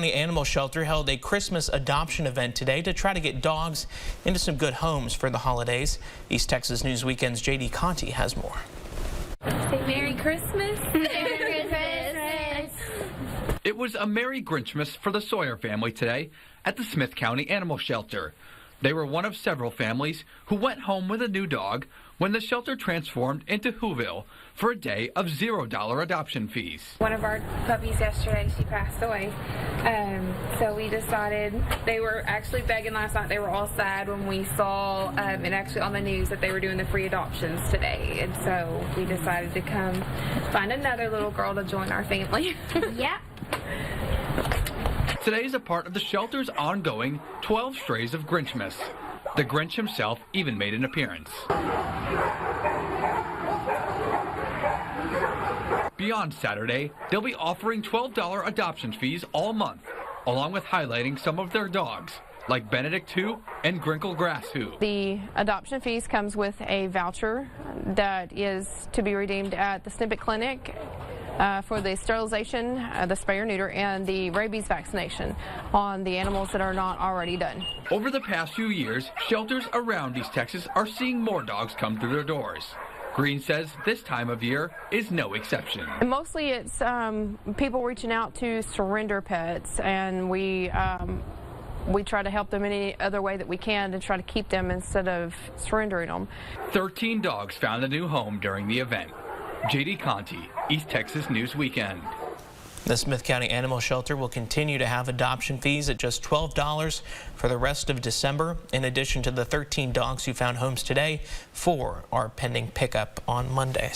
The animal shelter held a Christmas adoption event today to try to get dogs into some good homes for the holidays. East Texas News Weekend's J.D. Conti has more. Say Merry Christmas. Merry Christmas. It was a Merry Grinchmas for the Sawyer family today at the Smith County Animal Shelter. They were one of several families who went home with a new dog when the shelter transformed into Who-Ville for a day of $0 adoption fees. One of our puppies yesterday, she passed away. So we decided, they were actually begging last night, they were all sad when we saw it actually on the news that they were doing the free adoptions today. And so we decided to come find another little girl to join our family. Yep. Today is a part of the shelter's ongoing 12 Strays of Grinchmas. The Grinch himself even made an appearance. Beyond Saturday, they'll be offering $12 adoption fees all month, along with highlighting some of their dogs, like Benedict Who and Grinkle Grass Who. The adoption fees comes with a voucher that is to be redeemed at the Snippet Clinic for the sterilization, the spay or neuter, and the rabies vaccination on the animals that are not already done. Over the past few years, shelters around East Texas are seeing more dogs come through their doors. Green says this time of year is no exception. And mostly it's people reaching out to surrender pets, and we try to help them any other way that we can to try to keep them instead of surrendering them. 13 dogs found a new home during the event. J.D. Conti, East Texas News Weekend. The Smith County Animal Shelter will continue to have adoption fees at just $12 for the rest of December. In addition to the 13 dogs who found homes today, 4 are pending pickup on Monday.